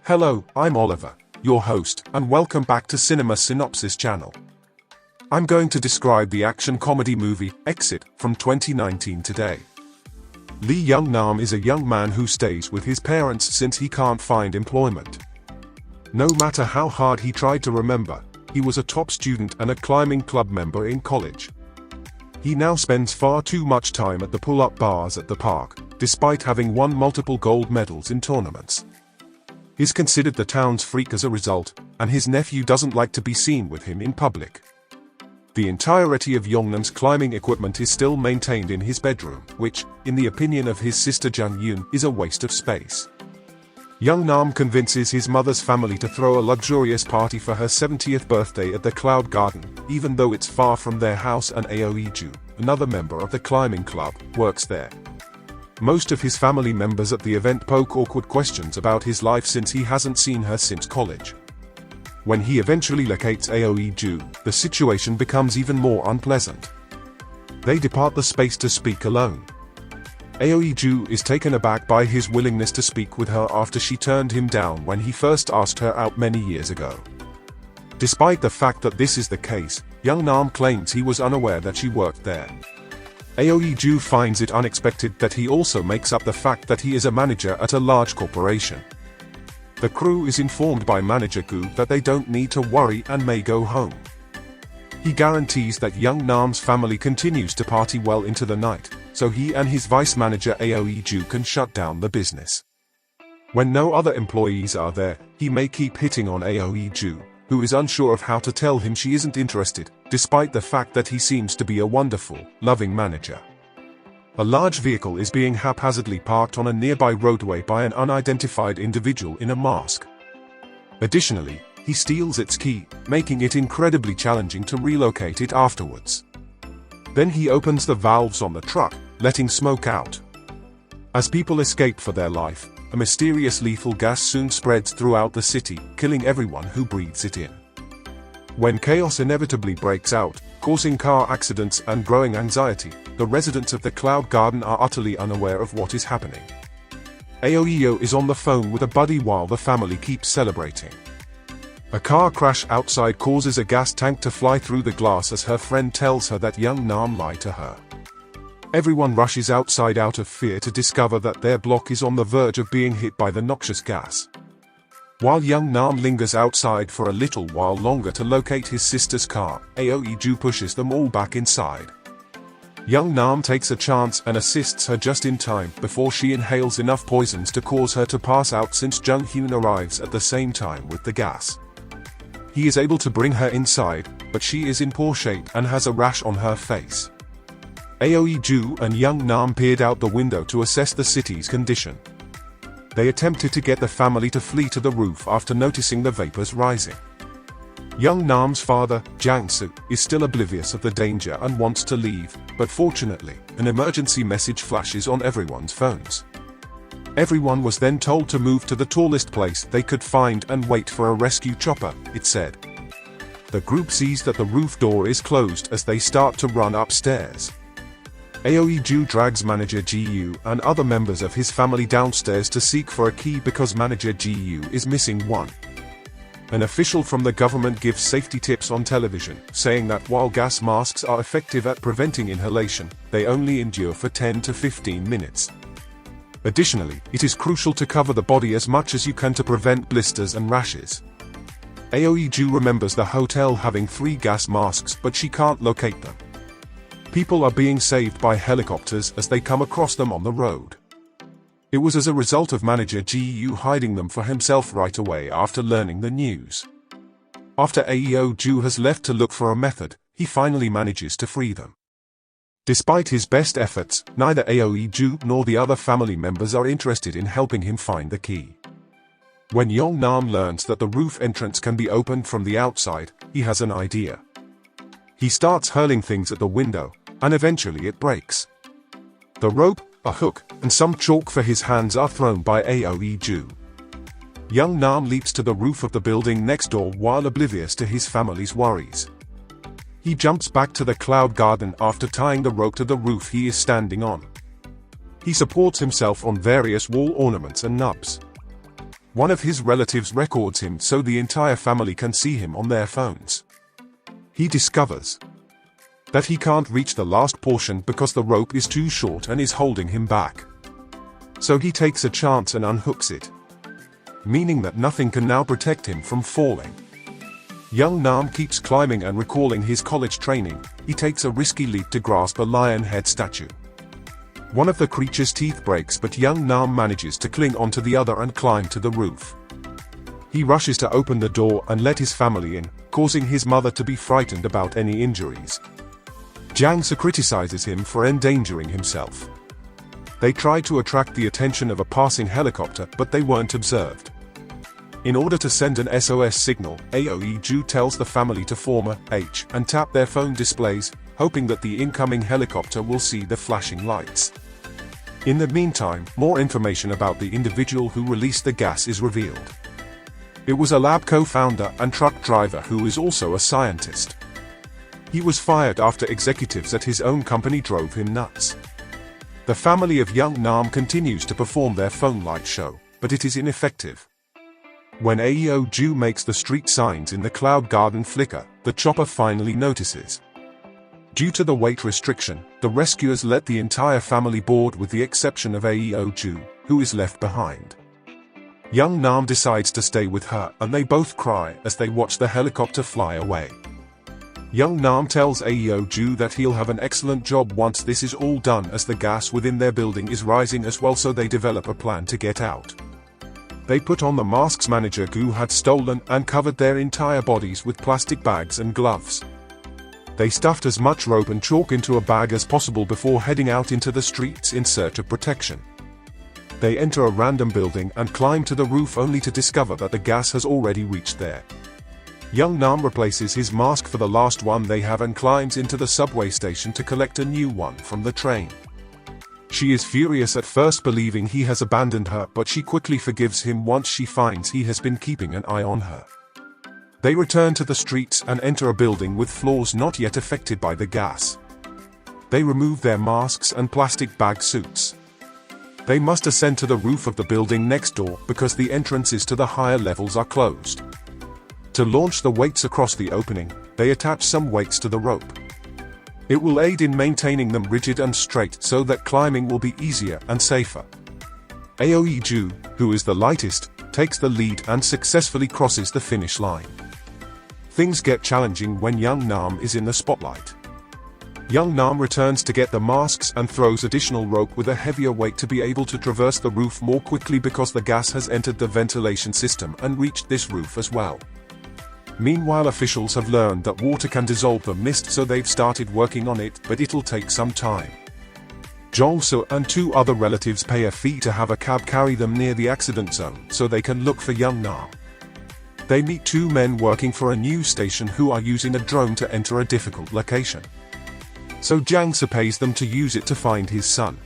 Hello, I'm Oliver, your host, and welcome back to Cinema Synopsis channel. I'm going to describe the action comedy movie, Exit, from 2019 today. Lee Young-nam is a young man who stays with his parents since he can't find employment. No matter how hard he tried to remember, he was a top student and a climbing club member in college. He now spends far too much time at the pull-up bars at the park, despite having won multiple gold medals in tournaments. He's considered the town's freak as a result, and his nephew doesn't like to be seen with him in public. The entirety of Young-nam's climbing equipment is still maintained in his bedroom, which, in the opinion of his sister Jung-yoon, is a waste of space. Young-nam convinces his mother's family to throw a luxurious party for her 70th birthday at the Cloud Garden, even though it's far from their house, and Aoi-ju, another member of the climbing club, works there. Most of his family members at the event poke awkward questions about his life since he hasn't seen her since college. When he eventually locates Aoi-ju, the situation becomes even more unpleasant. They depart the space to speak alone. Aoi-ju is taken aback by his willingness to speak with her after she turned him down when he first asked her out many years ago. Despite the fact that this is the case, Young-nam claims he was unaware that she worked there. Aoi-ju finds it unexpected that he also makes up the fact that he is a manager at a large corporation. The crew is informed by Manager Gu that they don't need to worry and may go home. He guarantees that Young-nam's family continues to party well into the night, so he and his vice manager Aoi-ju can shut down the business. When no other employees are there, he may keep hitting on Aoi-ju, who is unsure of how to tell him she isn't interested, despite the fact that he seems to be a wonderful, loving manager. A large vehicle is being haphazardly parked on a nearby roadway by an unidentified individual in a mask. Additionally, he steals its key, making it incredibly challenging to relocate it afterwards. Then he opens the valves on the truck, letting smoke out. As people escape for their life, a mysterious lethal gas soon spreads throughout the city, killing everyone who breathes it in. When chaos inevitably breaks out, causing car accidents and growing anxiety, the residents of the Cloud Garden are utterly unaware of what is happening. Aoi-ju is on the phone with a buddy while the family keeps celebrating. A car crash outside causes a gas tank to fly through the glass as her friend tells her that Young-nam lied to her. Everyone rushes outside out of fear to discover that their block is on the verge of being hit by the noxious gas. While Young-nam lingers outside for a little while longer to locate his sister's car, Aoi-ju pushes them all back inside. Young-nam takes a chance and assists her just in time before she inhales enough poisons to cause her to pass out since Jung-hyun arrives at the same time with the gas. He is able to bring her inside, but she is in poor shape and has a rash on her face. Aoi-ju and Young-nam peered out the window to assess the city's condition. They attempted to get the family to flee to the roof after noticing the vapors rising. Young-nam's father, Jang-soo, is still oblivious of the danger and wants to leave, but fortunately, an emergency message flashes on everyone's phones. Everyone was then told to move to the tallest place they could find and wait for a rescue chopper, it said. The group sees that the roof door is closed as they start to run upstairs. Aoi-ju drags Manager Ji-yu and other members of his family downstairs to seek for a key because Manager Ji-yu is missing one. An official from the government gives safety tips on television, saying that while gas masks are effective at preventing inhalation, they only endure for 10 to 15 minutes. Additionally, it is crucial to cover the body as much as you can to prevent blisters and rashes. Aoi-ju remembers the hotel having 3 gas masks, but she can't locate them. People are being saved by helicopters as they come across them on the road. It was as a result of Manager Ji-yu hiding them for himself right away after learning the news. After Aoi-ju has left to look for a method, he finally manages to free them. Despite his best efforts, neither Aoi-ju nor the other family members are interested in helping him find the key. When Young-nam learns that the roof entrance can be opened from the outside, he has an idea. He starts hurling things at the window, and eventually it breaks. The rope, a hook, and some chalk for his hands are thrown by Aoi-ju. Young-nam leaps to the roof of the building next door while oblivious to his family's worries. He jumps back to the Cloud Garden after tying the rope to the roof he is standing on. He supports himself on various wall ornaments and nubs. One of his relatives records him so the entire family can see him on their phones. He discovers that he can't reach the last portion because the rope is too short and is holding him back. So he takes a chance and unhooks it, meaning that nothing can now protect him from falling. Young Nam keeps climbing and recalling his college training. He takes a risky leap to grasp a lion head statue. One of the creature's teeth breaks, but young Nam manages to cling onto the other and climb to the roof. He rushes to open the door and let his family in, causing his mother to be frightened about any injuries. Jiang Se criticizes him for endangering himself. They try to attract the attention of a passing helicopter, but they weren't observed. In order to send an SOS signal, Aoi Ju tells the family to form a H and tap their phone displays, hoping that the incoming helicopter will see the flashing lights. In the meantime, more information about the individual who released the gas is revealed. It was a lab co-founder and truck driver who is also a scientist. He was fired after executives at his own company drove him nuts. The family of young Nam continues to perform their phone light show, but it is ineffective. When Aoi Ju makes the street signs in the cloud garden flicker, the chopper finally notices. Due to the weight restriction, the rescuers let the entire family board with the exception of Aoi Ju, who is left behind. Young Nam decides to stay with her and they both cry as they watch the helicopter fly away. Young Nam tells Aoi Ju that he'll have an excellent job once this is all done, as the gas within their building is rising as well, so they develop a plan to get out. They put on the masks manager Gu had stolen and covered their entire bodies with plastic bags and gloves. They stuffed as much rope and chalk into a bag as possible before heading out into the streets in search of protection. They enter a random building and climb to the roof only to discover that the gas has already reached there. Young Nam replaces his mask for the last one they have and climbs into the subway station to collect a new one from the train. She is furious at first, believing he has abandoned her, but she quickly forgives him once she finds he has been keeping an eye on her. They return to the streets and enter a building with floors not yet affected by the gas. They remove their masks and plastic bag suits. They must ascend to the roof of the building next door because the entrances to the higher levels are closed. To launch the weights across the opening, they attach some weights to the rope. It will aid in maintaining them rigid and straight so that climbing will be easier and safer. Aoi Ju, who is the lightest, takes the lead and successfully crosses the finish line. Things get challenging when young Nam is in the spotlight. Young Nam returns to get the masks and throws additional rope with a heavier weight to be able to traverse the roof more quickly because the gas has entered the ventilation system and reached this roof as well. Meanwhile, officials have learned that water can dissolve the mist, so they've started working on it, but it'll take some time. Jong-soo and two other relatives pay a fee to have a cab carry them near the accident zone so they can look for young Nam. They meet two men working for a news station who are using a drone to enter a difficult location. So Jiang Se pays them to use it to find his son.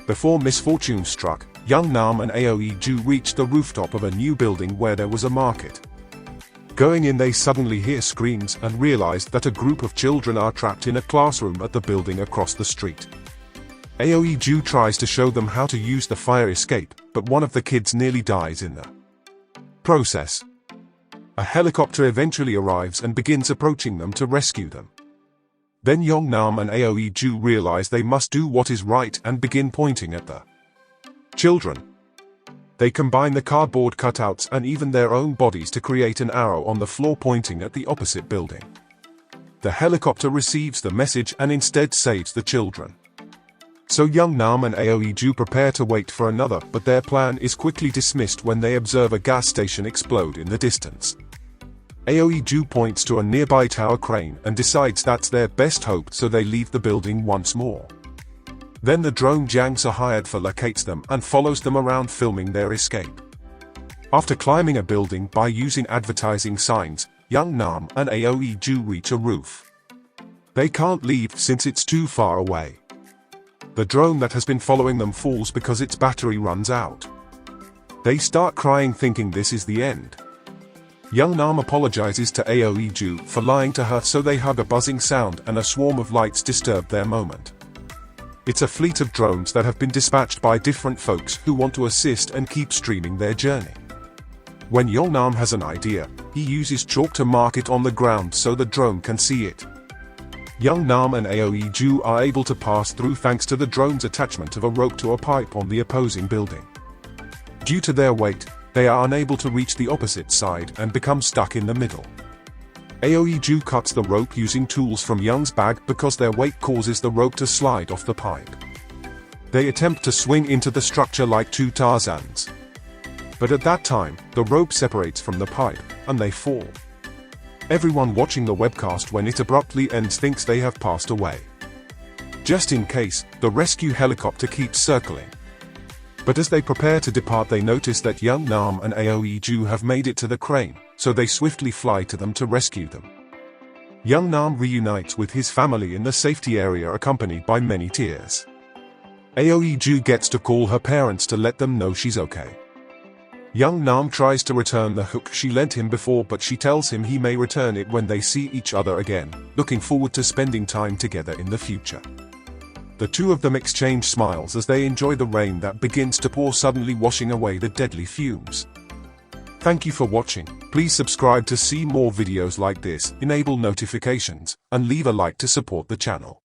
Before misfortune struck, young Nam and Aoi Ju reached the rooftop of a new building where there was a market. Going in, they suddenly hear screams and realize that a group of children are trapped in a classroom at the building across the street. Aoi Ju tries to show them how to use the fire escape, but one of the kids nearly dies in the process. A helicopter eventually arrives and begins approaching them to rescue them. Then Young Nam and Aoi Ju realize they must do what is right and begin pointing at the children. They combine the cardboard cutouts and even their own bodies to create an arrow on the floor pointing at the opposite building. The helicopter receives the message and instead saves the children. So Young Nam and Aoi Ju prepare to wait for another, but their plan is quickly dismissed when they observe a gas station explode in the distance. Aoi Ju points to a nearby tower crane and decides that's their best hope, so they leave the building once more. Then the drone Jiang Se hired for locates them and follows them around, filming their escape. After climbing a building by using advertising signs, Young Nam and Aoi Ju reach a roof. They can't leave since it's too far away. The drone that has been following them falls because its battery runs out. They start crying, thinking this is the end. Young Nam apologizes to Aoi Ju for lying to her, so they hug. A buzzing sound and a swarm of lights disturb their moment. It's a fleet of drones that have been dispatched by different folks who want to assist and keep streaming their journey. When Yeolnam has an idea, he uses chalk to mark it on the ground so the drone can see it. Yeolnam and Aoiju are able to pass through thanks to the drone's attachment of a rope to a pipe on the opposing building. Due to their weight, they are unable to reach the opposite side and become stuck in the middle. Aoiju cuts the rope using tools from Young's bag because their weight causes the rope to slide off the pipe. They attempt to swing into the structure like two Tarzans. But at that time, the rope separates from the pipe, and they fall. Everyone watching the webcast when it abruptly ends thinks they have passed away. Just in case, the rescue helicopter keeps circling. But as they prepare to depart, they notice that Yeolnam and Aoiju have made it to the crane, so they swiftly fly to them to rescue them. Yeolnam reunites with his family in the safety area accompanied by many tears. Aoiju gets to call her parents to let them know she's okay. Yeolnam tries to return the hook she lent him before, but she tells him he may return it when they see each other again, looking forward to spending time together in the future. The two of them exchange smiles as they enjoy the rain that begins to pour, suddenly washing away the deadly fumes. Thank you for watching. Please subscribe to see more videos like this, enable notifications, and leave a like to support the channel.